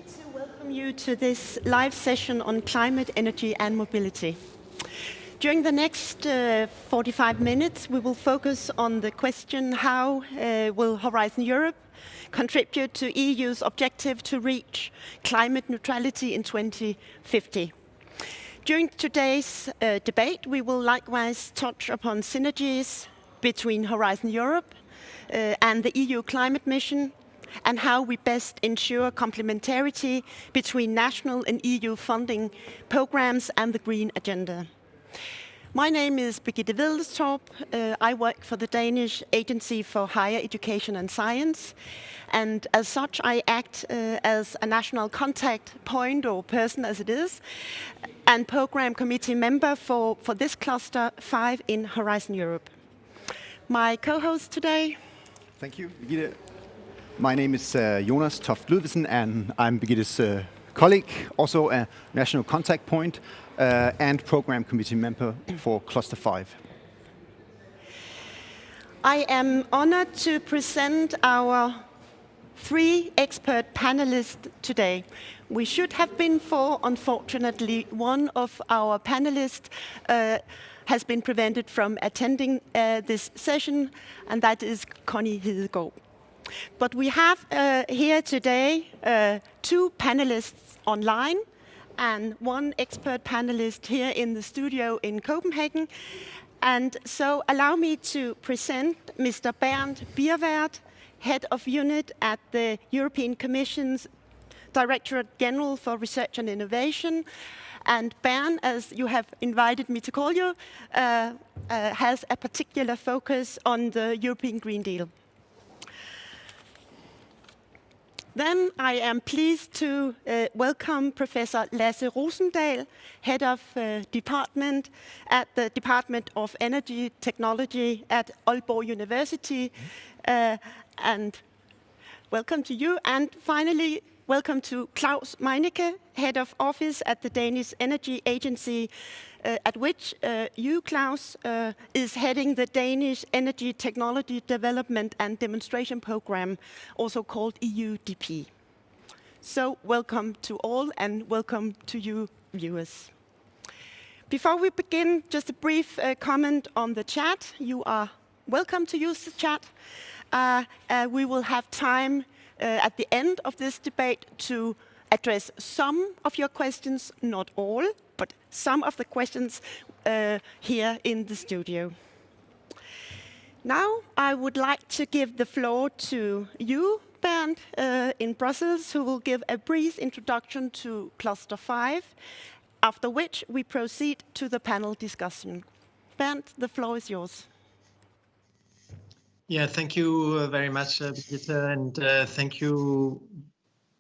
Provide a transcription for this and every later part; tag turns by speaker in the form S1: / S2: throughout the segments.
S1: to welcome you to this live session on climate, energy and mobility. During the next 45 minutes, we will focus on the question, how will Horizon Europe contribute to EU's objective to reach climate neutrality in 2050? During today's debate, we will likewise touch upon synergies between Horizon Europe and the EU climate mission, and how we best ensure complementarity between national and EU funding programs and the green agenda. My name is Birgitte Vedelstorp. I work for the Danish Agency for Higher Education and Science, and as such I act as a national contact point, or person as it is, and program committee member for this cluster 5 in Horizon Europe. My co-host today.
S2: Thank you, Birgitte. My name is Jonas Toft Ludvigsen, and I'm Birgitte's colleague, also a national contact point and program committee member for Cluster 5.
S1: I am honored to present our 3 expert panelists today. We should have been 4. Unfortunately, one of our panelists has been prevented from attending this session, and that is Connie Hedegaard. But we have here today 2 panelists online and 1 expert panelist here in the studio in Copenhagen. And so allow me to present Mr. Bernd Bierwert, Head of Unit at the European Commission's Directorate General for Research and Innovation. And Bernd, as you have invited me to call you, has a particular focus on the European Green Deal. Then I am pleased to welcome Professor Lasse Rosendahl, Head of Department at the Department of Energy Technology at Aalborg University. And welcome to you. And finally, welcome to Claus Meinecke, Head of Office at the Danish Energy Agency, at which you, Claus, is heading the Danish Energy Technology Development and Demonstration Program, also called EUDP. So welcome to all, and welcome to you, viewers. Before we begin, just a brief comment on the chat. You are welcome to use the chat. We will have time at the end of this debate to address some of your questions, not all, but some of the questions here in the studio. Now I would like to give the floor to you, Bernd, in Brussels, who will give a brief introduction to Cluster 5, after which we proceed to the panel discussion. Bernd, the floor is yours.
S3: Yeah, thank you very much, Birgitte, and thank you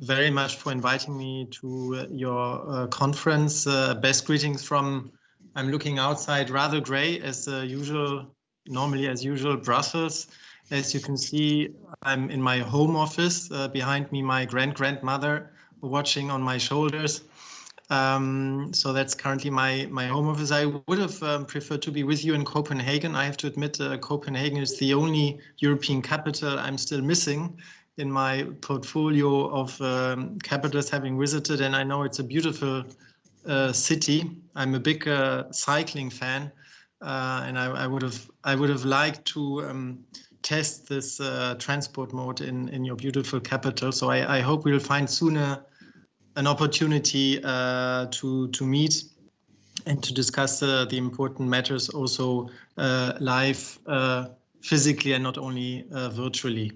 S3: very much for inviting me to your conference. Best greetings from, I'm looking outside, rather gray as usual, normally as usual, Brussels. As you can see, I'm in my home office. Behind me, my grandmother watching on my shoulders. So that's currently my home office. I would have preferred to be with you in Copenhagen. I have to admit, Copenhagen is the only European capital I'm still missing in my portfolio of capitals having visited, and I know it's a beautiful city. I'm a big cycling fan, and I would have liked to test this transport mode in your beautiful capital. So I hope we'll find sooner an opportunity to meet and to discuss the important matters also live, physically, and not only virtually.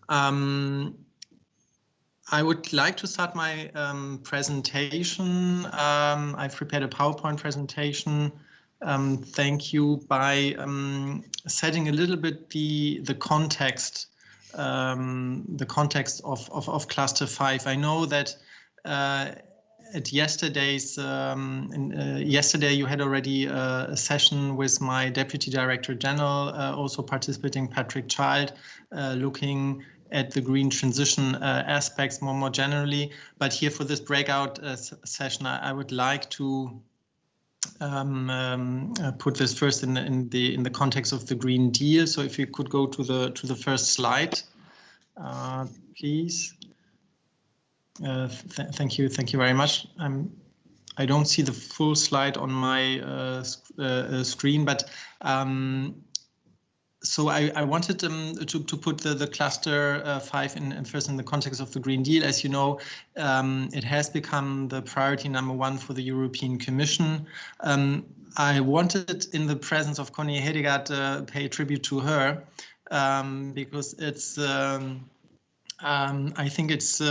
S3: I would like to start my presentation. I've prepared a PowerPoint presentation. Thank you, by setting a little bit the context. The context of Cluster 5. I know that at yesterday's yesterday you had already a session with my Deputy Director General, also participating Patrick Child, looking at the green transition aspects more generally. But here for this breakout session, I would like to put this first in the context of the Green Deal. So if you could go to the first slide, please. Thank you very much. I don't see the full slide on my screen, but so I wanted to put the cluster 5 in first in the context of the Green Deal. As you know, it has become the priority #1 for the European Commission. I wanted, in the presence of Connie Hedegaard, pay tribute to her because it's I think it's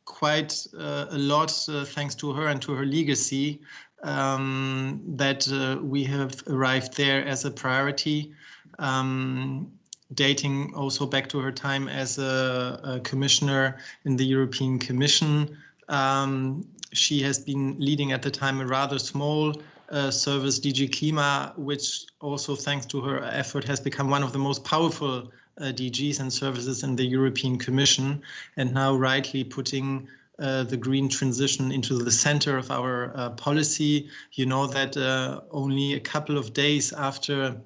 S3: quite a lot thanks to her and to her legacy that we have arrived there as a priority. Dating also back to her time as a commissioner in the European Commission. She has been leading at the time a rather small service, DG Klima, which also thanks to her effort has become one of the most powerful DGs and services in the European Commission, and now rightly putting the green transition into the center of our policy. You know that only a couple of days after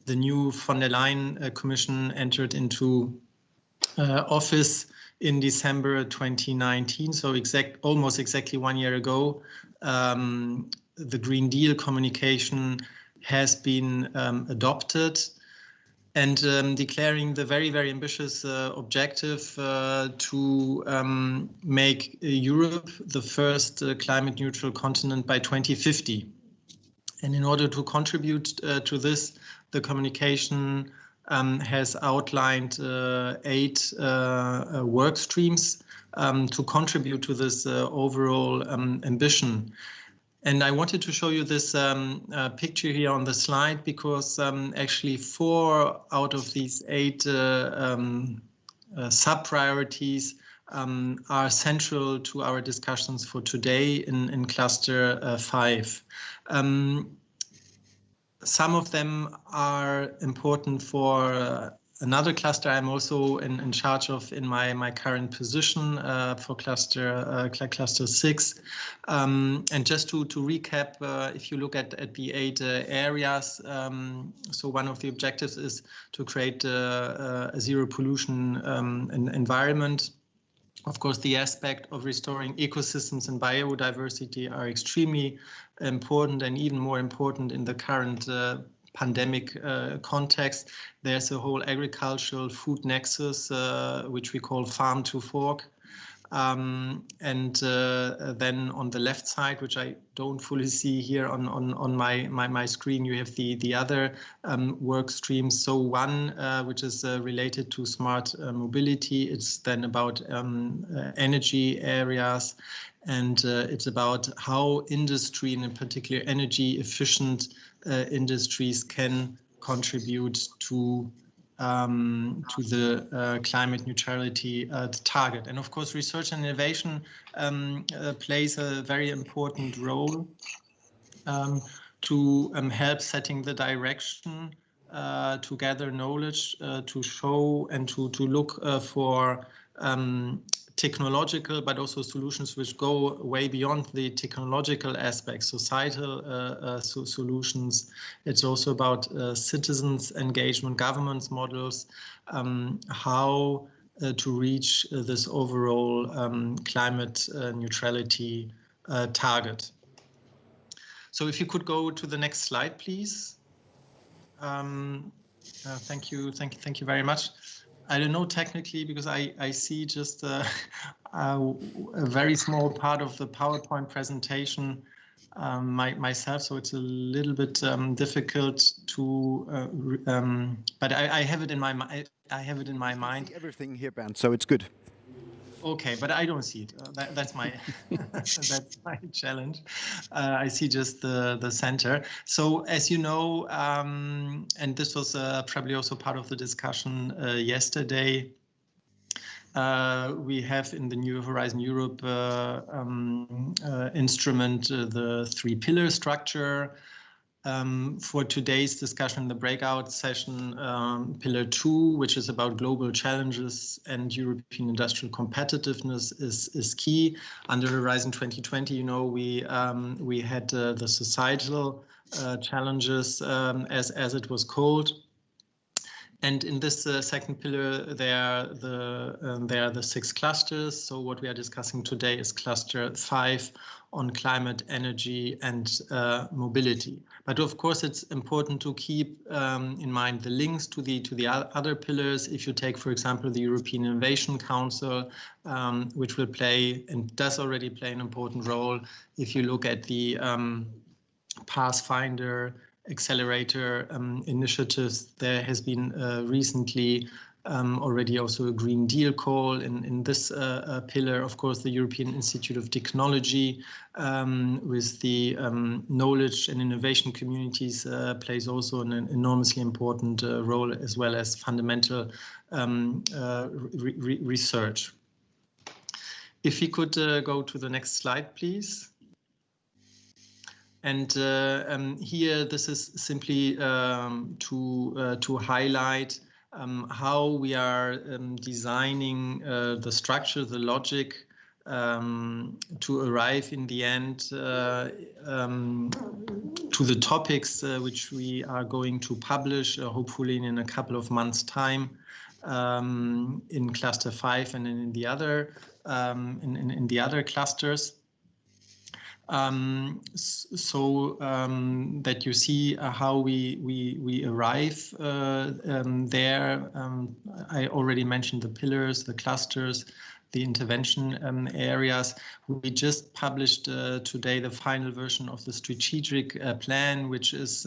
S3: the new von der Leyen Commission entered into office in December 2019, so almost exactly 1 year ago, the Green Deal communication has been adopted, and declaring the very, very ambitious objective to make Europe the first climate neutral continent by 2050. And in order to contribute to this, the communication has outlined 8 work streams to contribute to this overall ambition. And I wanted to show you this picture here on the slide because actually 4 out of these 8 sub-priorities are central to our discussions for today in cluster 5. Some of them are important for another cluster I'm also in charge of in my current position for cluster 6. And just to recap, if you look at the 8 areas, so one of the objectives is to create a zero pollution environment. Of course, the aspect of restoring ecosystems and biodiversity are extremely important, and even more important in the current pandemic context. There's a whole agricultural food nexus, which we call farm to fork. And then on the left side, which I don't fully see here on my screen, you have the other work streams. So one, which is related to smart mobility. It's then about energy areas, and it's about how industry, and in particular energy efficient industries, can contribute to the climate neutrality target. And of course, research and innovation plays a very important role to help setting the direction, to gather knowledge, to show and to look for technological, but also solutions which go way beyond the technological aspects, societal solutions. It's also about citizens' engagement, governance models, how to reach this overall climate neutrality target. So if you could go to the next slide, please. Thank you very much. I don't know technically, because I see just a very small part of the PowerPoint presentation myself, so it's a little bit difficult to. But I have it in my mind. I have it in my mind.
S2: Everything here, Bernd, so it's good.
S3: Okay, but I don't see it. That's my that's my challenge. I see just the center. So as you know, and this was probably also part of the discussion yesterday, we have in the New Horizon Europe instrument the 3-pillar structure. For today's discussion, the breakout session, pillar 2, which is about global challenges and European industrial competitiveness, is key. Under Horizon 2020, you know, we had the societal challenges, as it was called. And in this second pillar, there are the 6 clusters. So what we are discussing today is cluster 5 on climate, energy, and mobility. But of course, it's important to keep in mind the links to the other pillars. If you take, for example, the European Innovation Council, which will play and does already play an important role. If you look at the Pathfinder accelerator initiatives, there has been recently already also a Green Deal call in this pillar. Of course, the European Institute of Technology with the knowledge and innovation communities plays also an enormously important role, as well as fundamental research. If we could go to the next slide, please. And here, this is simply to highlight how we are designing the structure, the logic, to arrive in the end to the topics which we are going to publish, hopefully in a couple of months' time, in cluster 5 and in the other in the other clusters. So that you see how we arrive there. I already mentioned the pillars, the clusters, the intervention areas. We just published today the final version of the strategic plan, which is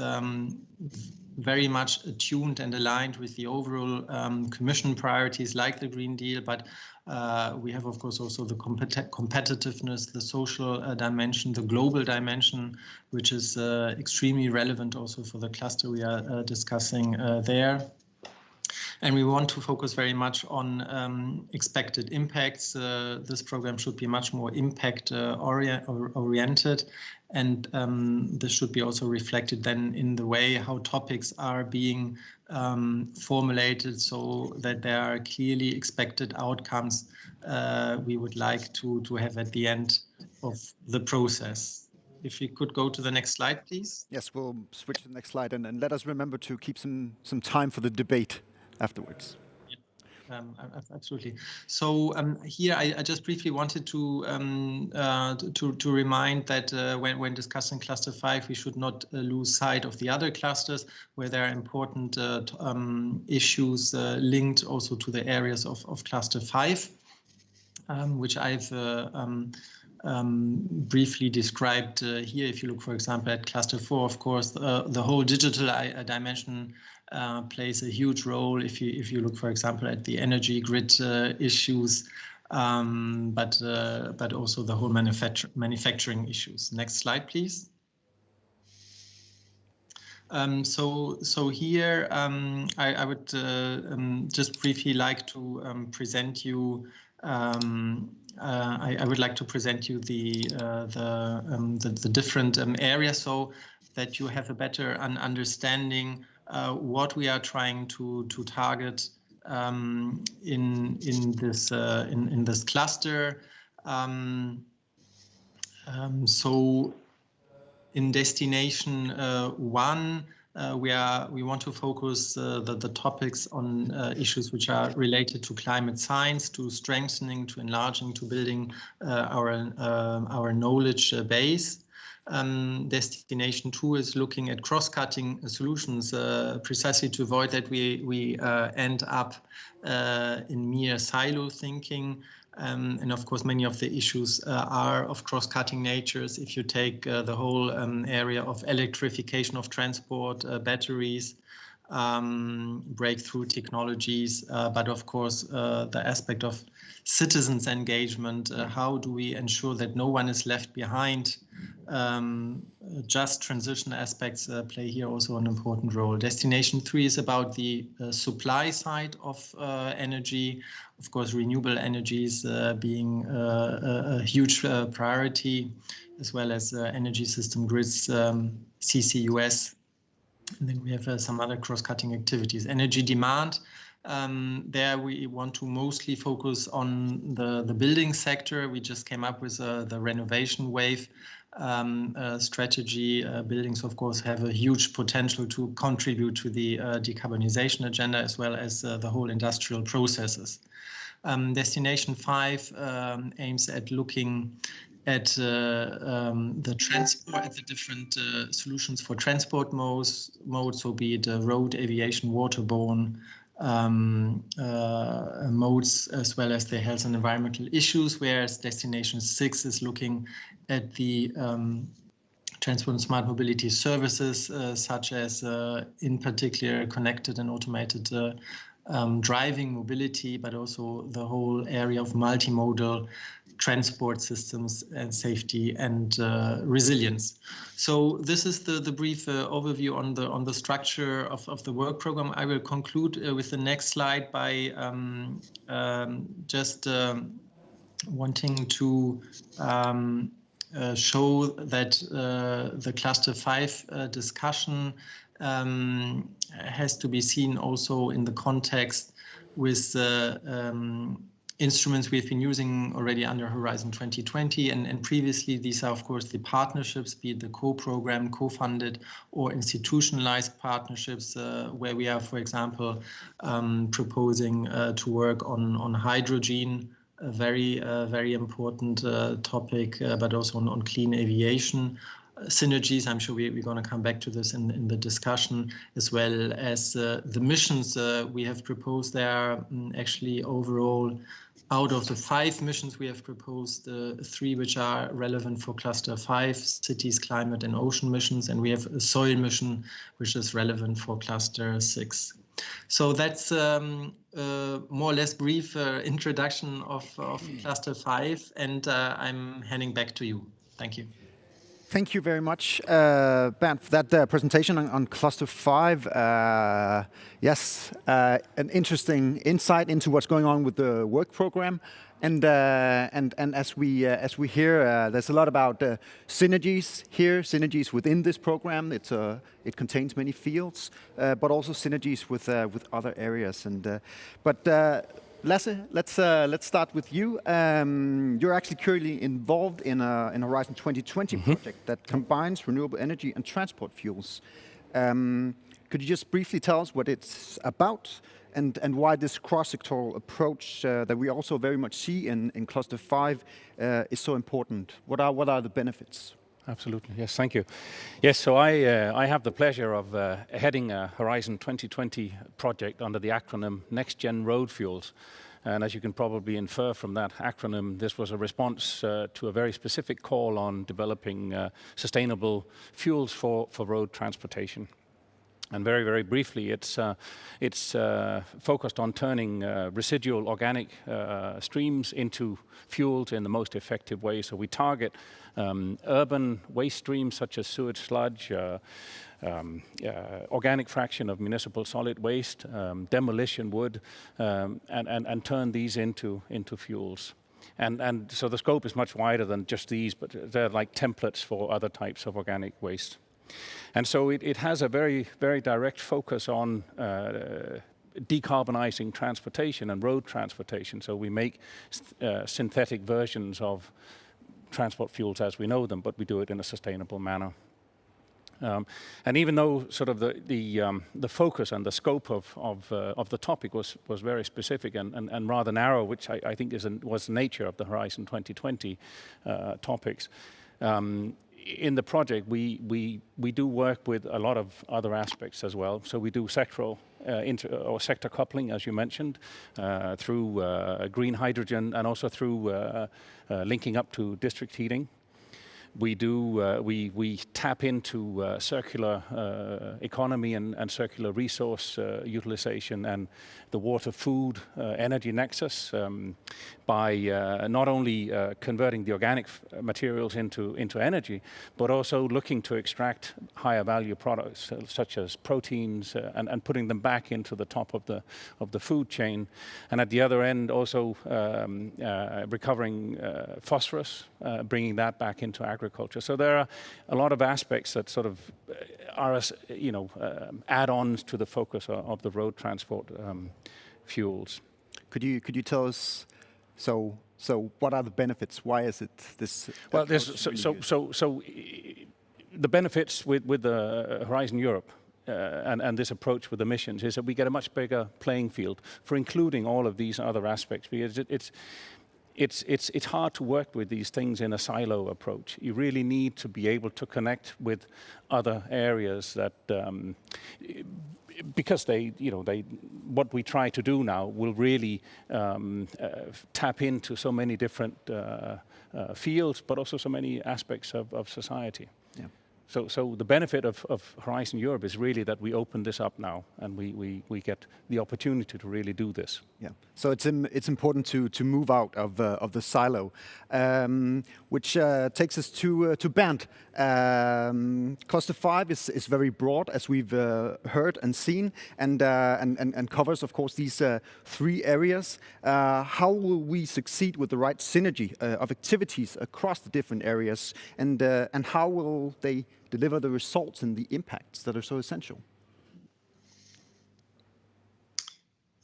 S3: very much attuned and aligned with the overall Commission priorities like the Green Deal, but we have, of course, also the competitiveness, the social dimension, the global dimension, which is extremely relevant also for the cluster we are discussing there. And we want to focus very much on expected impacts. This program should be much more impact oriented, and this should be also reflected then in the way how topics are being formulated, so that there are clearly expected outcomes we would like to have at the end of the process. If we could go to the next slide, please.
S2: Yes, we'll switch to the next slide, and let us remember to keep some time for the debate afterwards.
S3: Absolutely. So here I just briefly wanted to remind that when discussing cluster 5, we should not lose sight of the other clusters where there are important issues linked also to the areas of cluster 5, which I've briefly described here. If you look, for example, at cluster 4, of course, the whole digital dimension plays a huge role. If you look, for example, at the energy grid issues, but also the whole manufacturing issues. Next slide, please. So here I would just briefly like to present you. I would like to present you the different areas, so that you have a better understanding what we are trying to target in this cluster. So in destination 1, we want to focus the topics on issues which are related to climate science, to strengthening, to enlarging, to building our knowledge base. Destination 2 is looking at cross-cutting solutions, precisely to avoid that we end up in mere silo thinking. And of course, many of the issues are of cross-cutting natures. If you take the whole area of electrification of transport, batteries, breakthrough technologies, but of course the aspect of citizens' engagement, how do we ensure that no one is left behind? Just transition aspects play here also an important role. Destination 3 is about the supply side of energy. Of course, renewable energies being a huge priority, as well as energy system grids, CCUS. And then we have some other cross-cutting activities. Energy demand, There we want to mostly focus on the building sector. We just came up with the renovation wave strategy. Buildings, of course, have a huge potential to contribute to the decarbonization agenda, as well as the whole industrial processes. Destination 5 aims at looking at the transport, at the different solutions for transport modes, so be it road, aviation, waterborne modes, as well as the health and environmental issues, whereas Destination 6 is looking at the transport and smart mobility services, such as, in particular, connected and automated driving mobility, but also the whole area of multimodal transport systems and safety and resilience. So this is the brief overview on the structure of the work program. I will conclude with the next slide by just wanting to show that the Cluster 5 discussion has to be seen also in the context with instruments we've been using already under Horizon 2020, and previously these are of course the partnerships, be it the co-programmed, co-funded or institutionalized partnerships, where we are, for example, proposing to work on hydrogen, a very important topic, but also on clean aviation. Synergies, I'm sure we're going to come back to this in the discussion, as well as the missions we have proposed. There are actually overall, out of the 5 missions we have proposed, 3 which are relevant for Cluster 5, cities, climate and ocean missions, and we have a soil mission which is relevant for Cluster 6. So that's more or less brief introduction of Cluster 5, and I'm handing back to you. Thank you.
S2: Thank you very much, Bernd, for that presentation on Cluster 5. Yes, an interesting insight into what's going on with the work program. And as we hear, there's a lot about synergies here, synergies within this program. It contains many fields, but also synergies with other areas. Lasse, let's start with you. You're actually currently involved in a Horizon 2020 project that combines renewable energy and transport fuels. Could you just briefly tell us what it's about and why this cross-sectoral approach that we also very much see in Cluster 5 is so important? What are the benefits?
S4: Absolutely. Yes, thank you. Yes, so I have the pleasure of heading a Horizon 2020 project under the acronym Next Gen Road Fuels. And as you can probably infer from that acronym, this was a response to a very specific call on developing sustainable fuels for road transportation. And very, very briefly, it's focused on turning residual organic streams into fuels in the most effective way. So we target urban waste streams such as sewage sludge, organic fraction of municipal solid waste, demolition wood, and turn these into fuels. And so the scope is much wider than just these, but they're like templates for other types of organic waste. And so it has a very, very direct focus on decarbonizing transportation and road transportation. So we make synthetic versions of transport fuels as we know them, but we do it in a sustainable manner. And even though sort of the focus and the scope of the topic was very specific and rather narrow, which I think was the nature of the Horizon 2020 topics, in the project, we do work with a lot of other aspects as well. So we do sectoral or sector coupling, as you mentioned, through green hydrogen and also through linking up to district heating. We tap into circular economy and circular resource utilization and the water, food, energy nexus by not only converting the organic materials into energy, but also looking to extract higher value products such as proteins and putting them back into the top of the food chain. And at the other end, also recovering phosphorus, bringing that back into agriculture. So there are a lot of aspects that sort of are, add-ons to the focus of the road transport fuels.
S2: Could you tell us, so what are the benefits? Why is it this?
S4: Well,
S2: approach
S4: there's,
S2: is really good?
S4: the benefits with the Horizon Europe and this approach with emissions is that we get a much bigger playing field for including all of these other aspects, because it's hard to work with these things in a silo approach. You really need to be able to connect with other areas that, because what we try to do now will really tap into so many different fields, but also so many aspects of society.
S2: Yeah.
S4: So the benefit of Horizon Europe is really that we open this up now, and we get the opportunity to really do this.
S2: Yeah. So it's important to move out of the silo, which takes us to Bernd. Cluster 5 is very broad, as we've heard and seen, and covers, of course, these 3 areas. How will we succeed with the right synergy of activities across the different areas, and how will they deliver the results and the impacts that are so essential?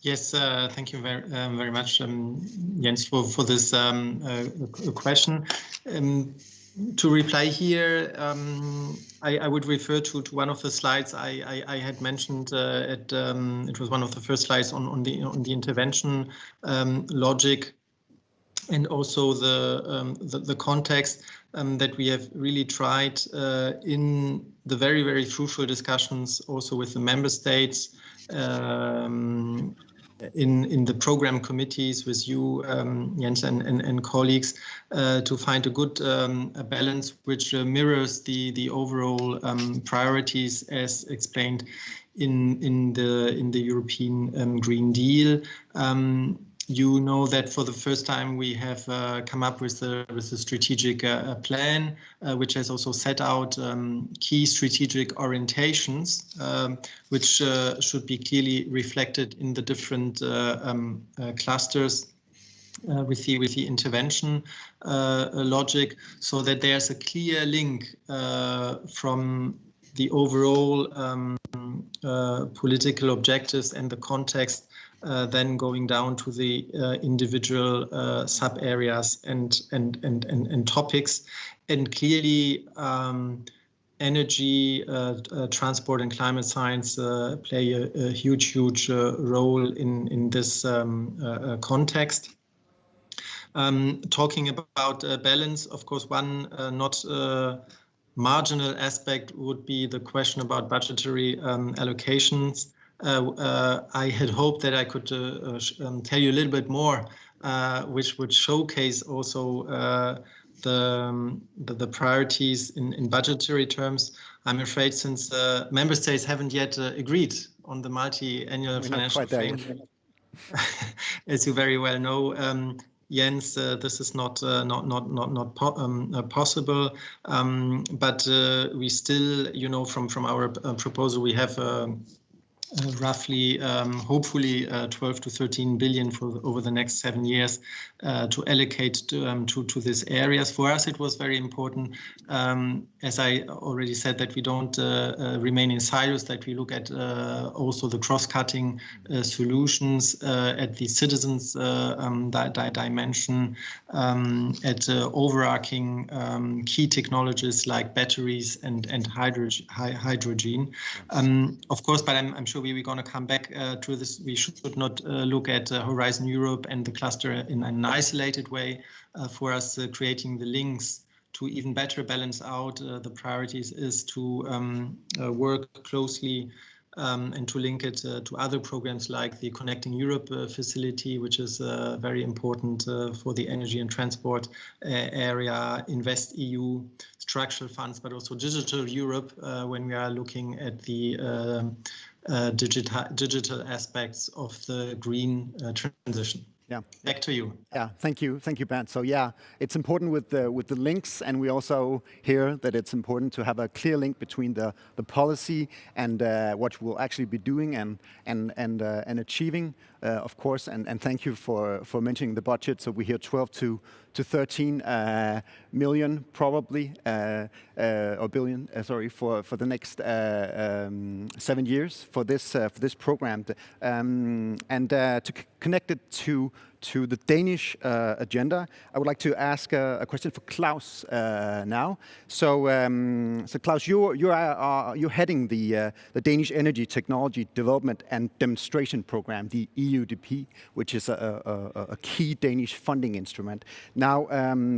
S3: Yes, thank you very much, Jens, for this question. To reply here, I would refer to one of the slides I had mentioned. It was one of the first slides on the intervention logic, and also the context that we have really tried in the very crucial discussions also with the member states, in the program committees with you, Jens, and colleagues, to find a good balance which mirrors the overall priorities as explained in the European Green Deal. You know that for the first time we have come up with a strategic plan, which has also set out key strategic orientations, which should be clearly reflected in the different clusters with the intervention logic, so that there's a clear link from the overall political objectives and the context, then going down to the individual sub areas and topics, and clearly energy, transport, and climate science play a huge role in this context. Talking about balance, of course, one not marginal aspect would be the question about budgetary allocations. I had hoped that I could tell you a little bit more, which would showcase also the priorities in budgetary terms. I'm afraid, since member states haven't yet agreed on the multi-annual financial framework, as you very well know, Jens, this is not possible. But we still, from our proposal, we have roughly, hopefully, 12 to 13 billion over the next 7 years to allocate to these areas. For us, it was very important, as I already said, that we don't remain in silos, that we look at also the cross-cutting solutions at the citizens dimension, at overarching key technologies like batteries and hydrogen. Of course, but I'm sure we're going to come back to this. We should not look at Horizon Europe and the cluster in an isolated way. For us, creating the links to even better balance out the priorities is to work closely and to link it to other programs like the Connecting Europe facility, which is very important for the energy and transport area, Invest EU, structural funds, but also Digital Europe when we are looking at the digital aspects of the green transition.
S2: Yeah.
S3: Back to you.
S2: Yeah, thank you, Bernd. So yeah, it's important with the links, and we also hear that it's important to have a clear link between the policy and what we'll actually be doing and achieving of course, and thank you for mentioning the budget. So we hear 12 to 13 million probably, or billion, sorry, for the next 7 years for this program, and to connect it to the Danish agenda, I would like to ask a question for Claus now. So Claus, you're heading the Danish Energy Technology Development and Demonstration Program, the EUDP, which is a key Danish funding instrument. Now,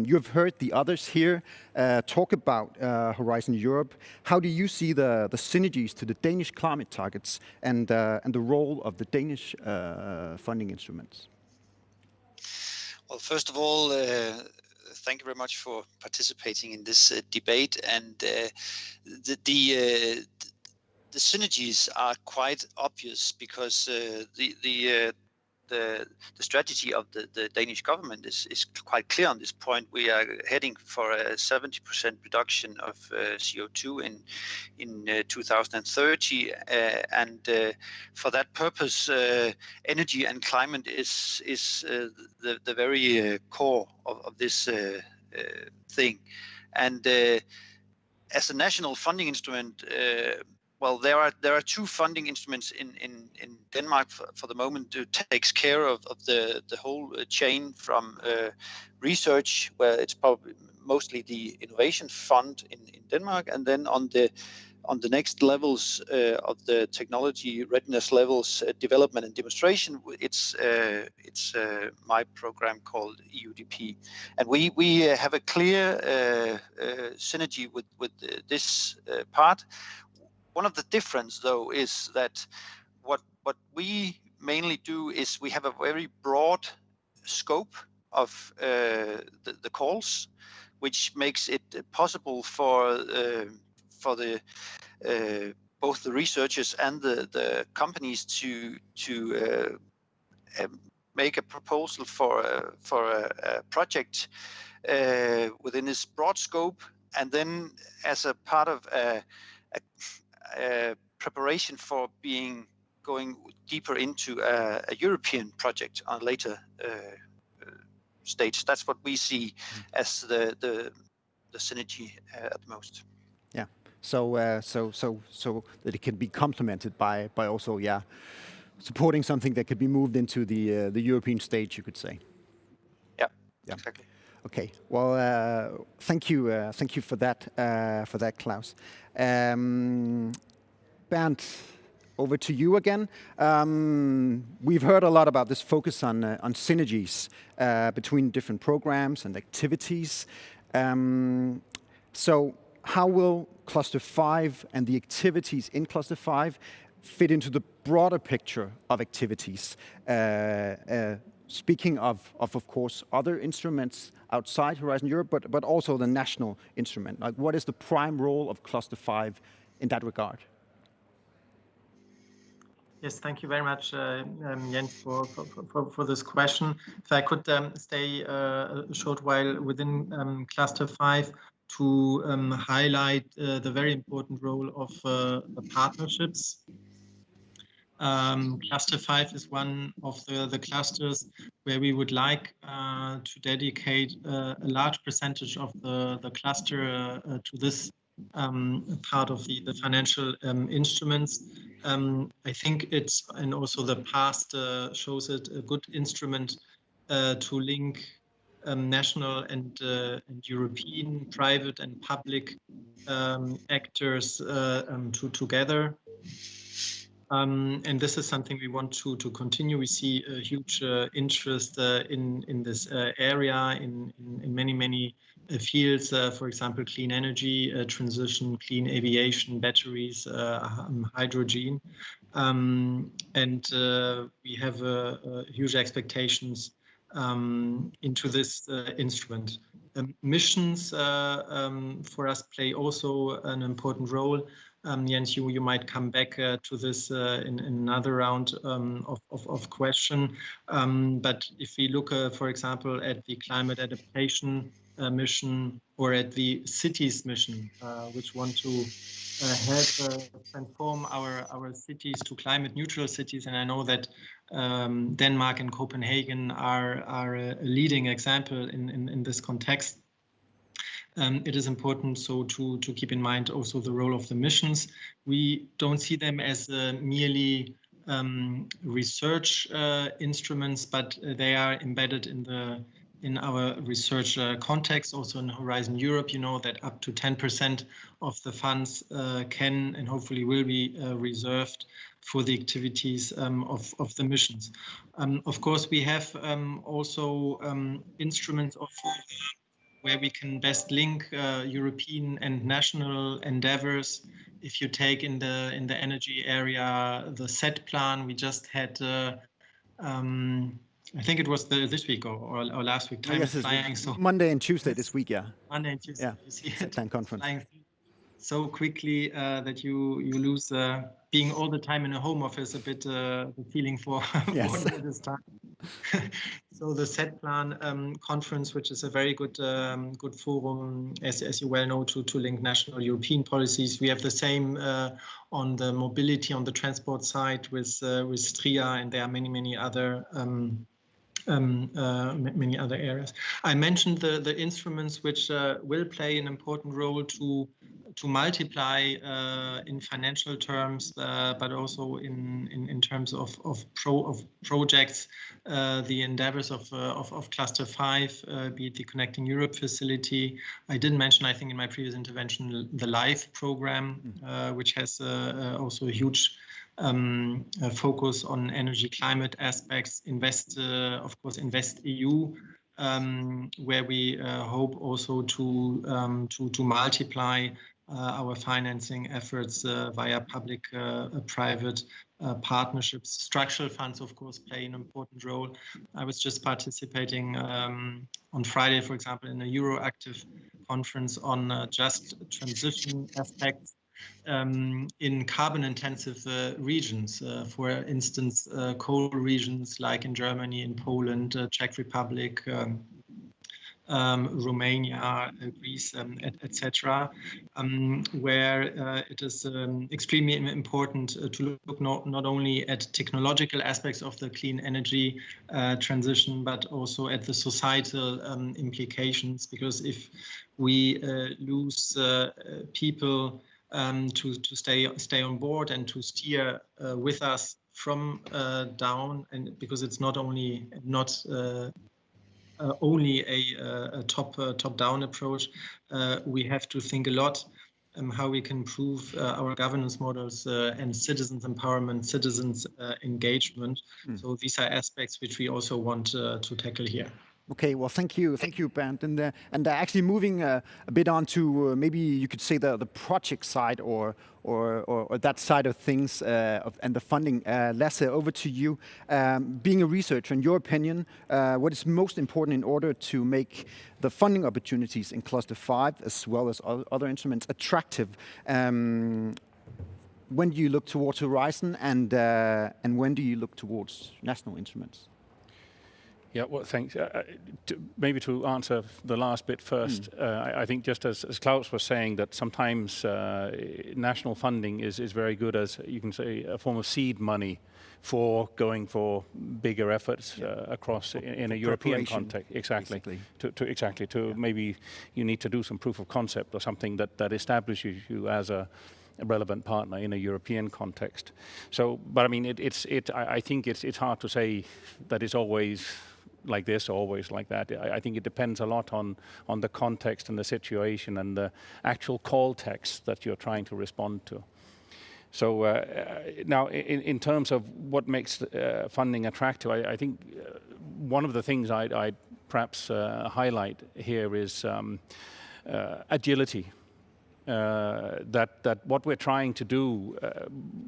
S2: you have heard the others here talk about Horizon Europe. How do you see the synergies to the Danish climate targets and the role of the Danish funding instruments?
S5: Well, first of all, thank you very much for participating in this debate. And the synergies are quite obvious because the strategy of the Danish government is quite clear on this point. We are heading for a 70% reduction of CO2 in 2030, and for that purpose, energy and climate is the very core of this thing. And as a national funding instrument, well, there are two funding instruments in Denmark for the moment to takes care of the whole chain from research, where it's probably mostly the innovation fund in Denmark, and then on the next levels of the technology readiness levels, development and demonstration, it's my program called EUDP, and we have a clear synergy with this part. One of the difference, though, is that what we mainly do is we have a very broad scope of the calls, which makes it possible for the both the researchers and the companies to make a proposal for a project within this broad scope, and then as a part of a preparation for going deeper into a European project on a later stage. That's what we see as the synergy at most.
S2: Yeah. So that it can be complemented by also supporting something that could be moved into the European stage, you could say.
S5: Yeah. Exactly.
S2: Okay. Well, thank you for that, Claus. Bernd, over to you again. We've heard a lot about this focus on synergies between different programs and activities. So how will Cluster 5 and the activities in Cluster 5 fit into the broader picture of activities? Speaking of course, other instruments outside Horizon Europe, but also the national instrument. Like, what is the prime role of Cluster 5 in that regard?
S3: Yes, thank you very much, Jens, for this question. If I could stay a short while within Cluster 5 to highlight the very important role of the partnerships. Cluster 5 is one of the clusters where we would like to dedicate a large percentage of the cluster to this part of the financial instruments. I think it's, and also the past shows it, a good instrument to link national and European private and public actors together. And this is something we want to continue. We see a huge interest in this area in many fields, for example, clean energy transition, clean aviation, batteries, hydrogen. And we have huge expectations into this instrument. Missions for us play also an important role. Jens, you might come back to this in another round of question. But if we look, for example, at the climate adaptation mission or at the cities mission, which want to help transform our cities to climate neutral cities. And I know that Denmark and Copenhagen are a leading example in this context. It is important to keep in mind also the role of the missions. We don't see them as merely research instruments, but they are embedded in our research context. Also in Horizon Europe, you know that up to 10% of the funds can and hopefully will be reserved for the activities of the missions. Of course, we have also instruments of where we can best link European and national endeavors. If you take in the energy area, the set plan, we just had, I think it was this week or last week. Time is flying. So
S2: Monday and Tuesday this week, yeah.
S3: Monday and Tuesday.
S2: Yeah.
S3: You see
S2: Set plan conference.
S3: flying so quickly that you lose being all the time in a home office a bit the feeling for
S2: Yes.
S3: for this time. So the set plan conference, which is a very good forum, as you well know, to link national European policies. We have the same on the mobility, on the transport side with STRIA, and there are many other many other areas. I mentioned the instruments which will play an important role to multiply in financial terms, but also in terms of projects, the endeavors of Cluster 5, be it the Connecting Europe facility. I didn't mention, I think in my previous intervention, the LIFE program, which has also a huge focus on energy climate aspects, of course, Invest EU, where we hope also to multiply our financing efforts via public-private partnerships. Structural funds, of course, play an important role. I was just participating on Friday, for example, in a Euroactive conference on just transition aspects in carbon-intensive regions, for instance, coal regions like in Germany, in Poland, Czech Republic, Romania, Greece, etc., where it is extremely important to look not only at technological aspects of the clean energy transition, but also at the societal implications. Because if we lose people to stay on board and to steer with us from down, and because it's not only a top-down approach, we have to think a lot how we can improve our governance models and citizens empowerment, citizens engagement. So these are aspects which we also want to tackle here.
S2: Okay, well, thank you, Bernd. And actually moving a bit on to maybe you could say the project side or that side of things and the funding. Lasse, over to you. Being a researcher, in your opinion, what is most important in order to make the funding opportunities in Cluster 5 as well as other instruments attractive? When do you look towards Horizon and when do you look towards national instruments?
S4: Yeah, well, thanks. Maybe to answer the last bit first, I think just as Klaus was saying, that sometimes national funding is very good as, you can say, a form of seed money for going for bigger efforts across in a European context. Exactly. To maybe you need to do some proof of concept or something that establishes you as a relevant partner in a European context. So, but I mean, I think it's hard to say that it's always like this, always like that. I think it depends a lot on the context and the situation and the actual call text that you're trying to respond to. So now, in terms of what makes funding attractive, I think one of the things I'd perhaps highlight here is agility. That what we're trying to do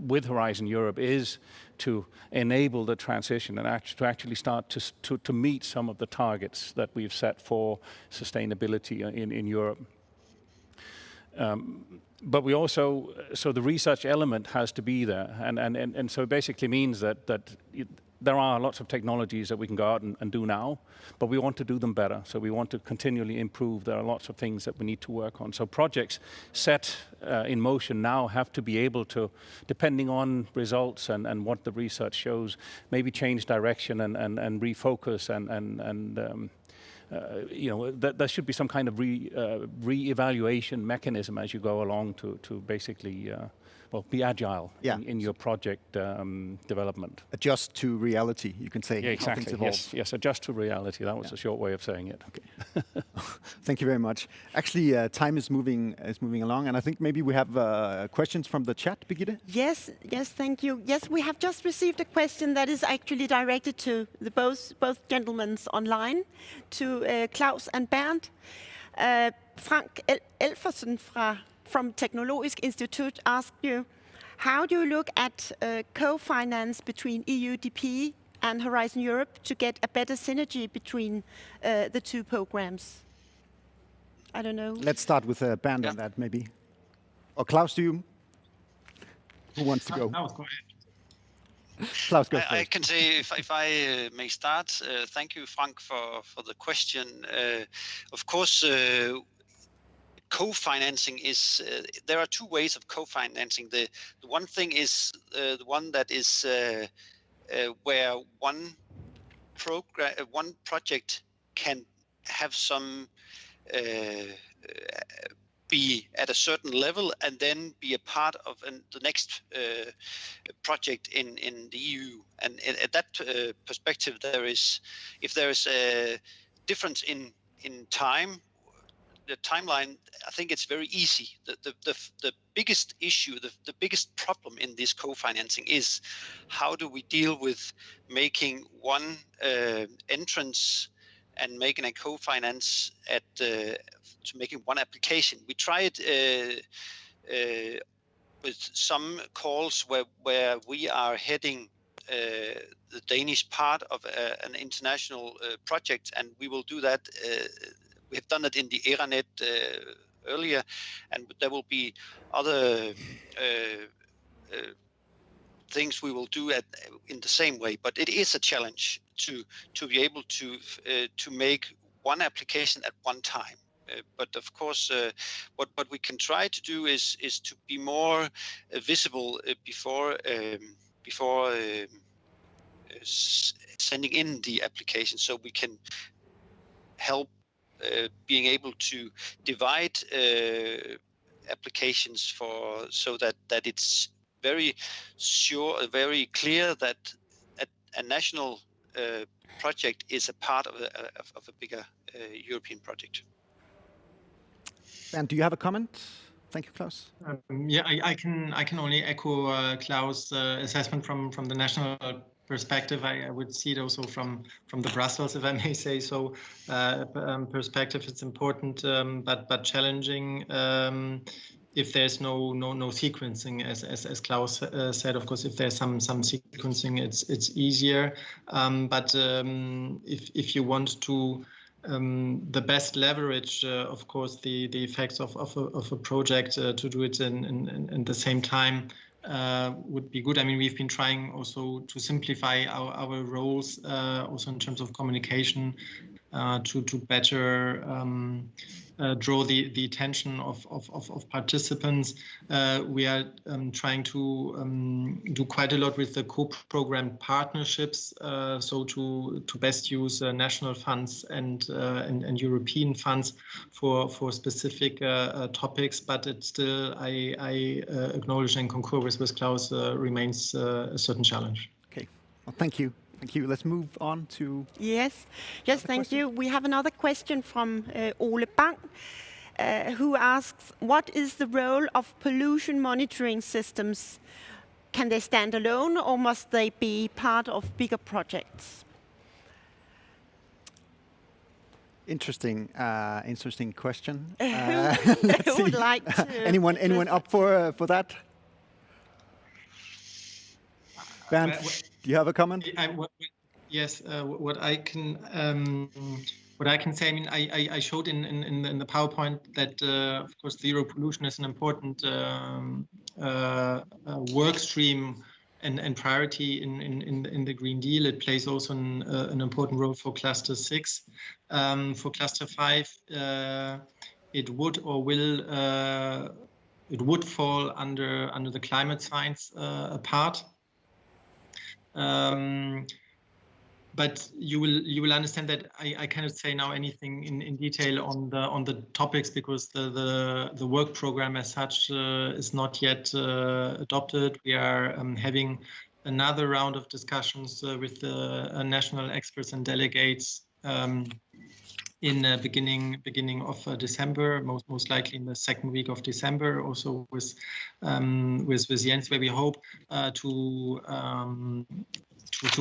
S4: with Horizon Europe is to enable the transition and to actually start to meet some of the targets that we've set for sustainability in Europe. But we also, so the research element has to be there, and so it basically means that there are lots of technologies that we can go out and do now, but we want to do them better. So we want to continually improve. There are lots of things that we need to work on. So projects set in motion now have to be able to, depending on results and what the research shows, maybe change direction and refocus there should be some kind of re-evaluation mechanism as you go along to basically be agile in your project development.
S2: Adjust to reality, you can say.
S4: Yeah, exactly. Yes, adjust to reality. That was a short way of saying it. Okay.
S2: Thank you very much. Actually, time is moving along, and I think maybe we have questions from the chat, Birgitte?
S1: Yes, thank you. Yes, we have just received a question that is actually directed to both gentlemen online, to Klaus and Bernd. Frank Elfersen from Teknologisk Institute asked you, how do you look at co-finance between EUDP and Horizon Europe to get a better synergy between the two programs? I don't know.
S2: Let's start with Bernd on that, maybe. Or Klaus, who wants to go?
S3: Klaus, go ahead.
S2: Klaus, go first.
S5: I can say, if I may start, thank you, Frank, for the question. Of course, co-financing is, there are two ways of co-financing. The one thing is the one that is where one project can have some be at a certain level and then be a part of the next project in the EU. And at that perspective, if there is a difference in time, the timeline, I think it's very easy. The biggest issue, the biggest problem in this co-financing is how do we deal with making one entrance and making a co-finance to making one application. We tried with some calls where we are heading the Danish part of an international project, and we will do that. We have done it in the ERANET earlier, and there will be other things we will do in the same way. But it is a challenge to be able to make one application at one time. But of course, what we can try to do is to be more visible before sending in the application, so we can help being able to divide applications so that it's very sure, very clear that a national project is a part of a bigger European project.
S2: And do you have a comment? Thank you, Klaus.
S3: I can only echo Klaus' assessment from the national perspective. I would see it also from the Brussels, if I may say so, perspective. It's important, but challenging if there's no sequencing, as Klaus said. Of course, if there's some sequencing, it's easier. But if you want to the best leverage, of course, the effects of a project to do it in the same time would be good. I mean, we've been trying also to simplify our roles, also in terms of communication, to better draw the attention of participants. We are trying to do quite a lot with the co-program partnerships, so to best use national funds and European funds for specific topics. But it's still, I acknowledge and concur with Klaus, remains a certain challenge.
S2: Okay, well, thank you. Thank you. Let's move on to...
S1: Yes, thank you. We have another question from Ole Bang, who asks, what is the role of pollution monitoring systems? Can they stand alone, or must they be part of bigger projects?
S2: Interesting question.
S1: Who would like to...
S2: Anyone up for that? Bernd, do you have a comment?
S3: Yes. What I can say. I mean, I showed in the PowerPoint that of course zero pollution is an important work stream and priority in the Green Deal. It plays also an important role for Cluster 6. For Cluster 5, it would or will it would fall under the climate science part. But you will understand that I cannot say now anything in detail on the topics, because the work program as such is not yet adopted. We are having another round of discussions with the national experts and delegates in beginning of December, most likely in the second week of December, also with Jens, where we hope to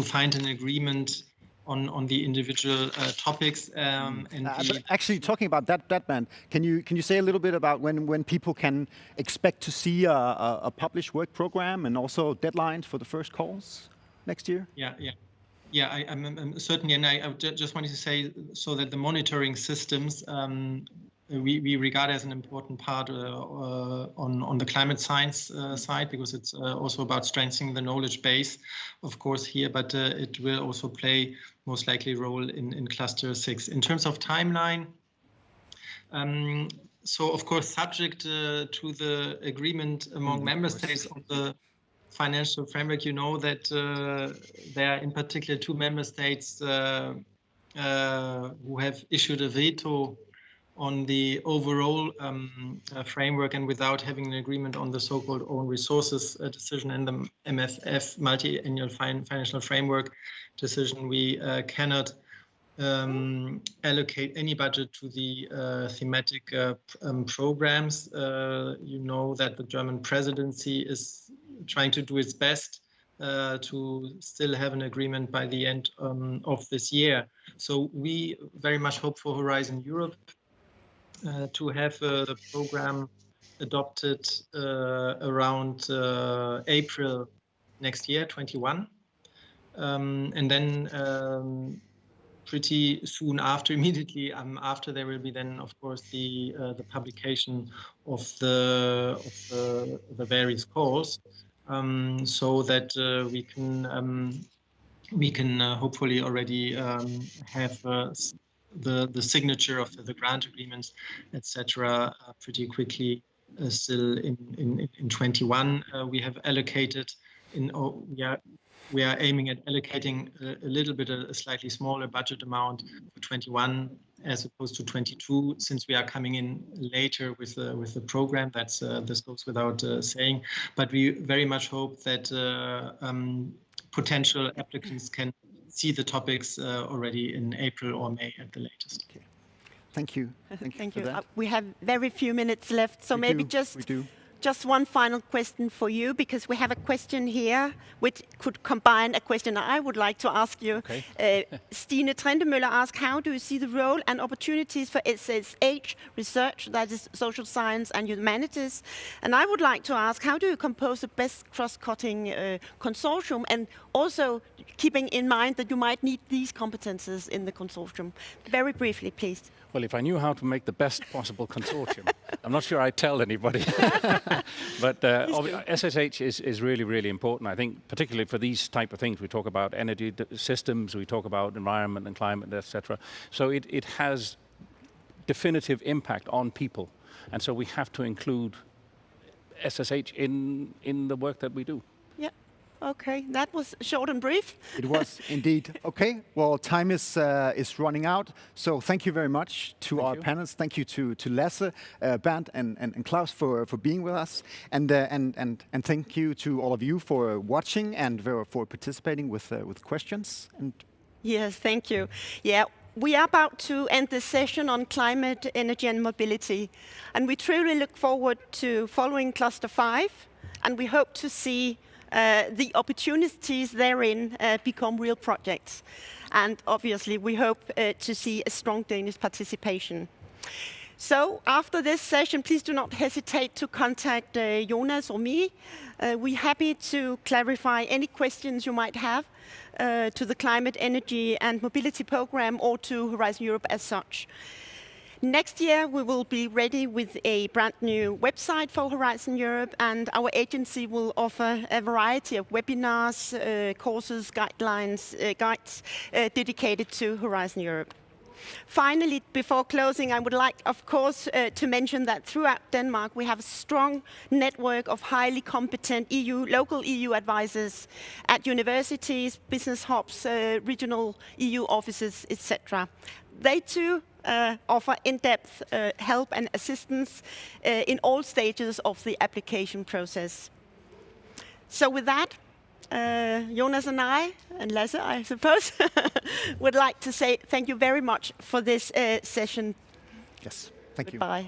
S3: find an agreement on the individual topics.
S2: But actually, talking about that, man, can you say a little bit about when people can expect to see a published work program and also deadlines for the first calls next year?
S3: Yeah, I'm certainly, and I just wanted to say so that the monitoring systems we regard as an important part on the climate science side, because it's also about strengthening the knowledge base, of course, here, but it will also play most likely a role in Cluster 6. In terms of timeline, so of course, subject to the agreement among member states on the financial framework, you know that there are in particular 2 member states who have issued a veto on the overall framework, and without having an agreement on the so-called own resources decision and the MFF, multi-annual financial framework decision, we cannot allocate any budget to the thematic programs. You know that the German presidency is trying to do its best to still have an agreement by the end of this year. So we very much hope for Horizon Europe to have the program adopted around April next year, 21. And then pretty soon after, immediately after, there will be then, of course, the publication of the various calls, so that we can hopefully already have the signature of the grant agreements, etc., pretty quickly. Still in 21, we have allocated we are aiming at allocating a little bit a slightly smaller budget amount for 21 as opposed to 22, since we are coming in later with the program. That's this goes without saying. But we very much hope that potential applicants can see the topics already in April or May at the latest.
S2: Okay. Thank you. Thank you. For that.
S1: We have very few minutes left, so just one final question for you, because we have a question here which could combine a question I would like to ask you.
S4: Okay.
S1: Stine Trendemøller asked, how do you see the role and opportunities for SSH research, that is social science and humanities? And I would like to ask, how do you compose the best cross-cutting consortium, and also keeping in mind that you might need these competences in the consortium? Very briefly, please.
S4: Well, if I knew how to make the best possible consortium, I'm not sure I'd tell anybody. But SSH is really, really important, I think, particularly for these type of things. We talk about energy systems, we talk about environment and climate, etc. So it has definitive impact on people. And so we have to include SSH in the work that we do.
S1: Yeah. Okay, that was short and brief.
S2: It was indeed. Okay, well, time is running out. So thank you very much to our panelists. Thank you to Lasse, Bernd, and Klaus for being with us, and thank you to all of you for watching and for participating with questions. And
S1: yes, thank you. Yeah. We are about to end this session on climate, energy and mobility, and we truly look forward to following Cluster 5, and we hope to see the opportunities therein become real projects. And obviously, we hope to see a strong Danish participation. So after this session, please do not hesitate to contact Jonas or me. We're happy to clarify any questions you might have to the Climate, Energy and Mobility Program or to Horizon Europe as such. Next year, we will be ready with a brand new website for Horizon Europe, and our agency will offer a variety of webinars, courses, guidelines, guides dedicated to Horizon Europe. Finally, before closing, I would like, of course, to mention that throughout Denmark, we have a strong network of highly competent local EU advisors at universities, business hubs, regional EU offices, etc. They too offer in-depth help and assistance in all stages of the application process. So with that, Jonas and I, and Lasse, I suppose, would like to say thank you very much for this session.
S2: Yes, thank you.
S1: Goodbye.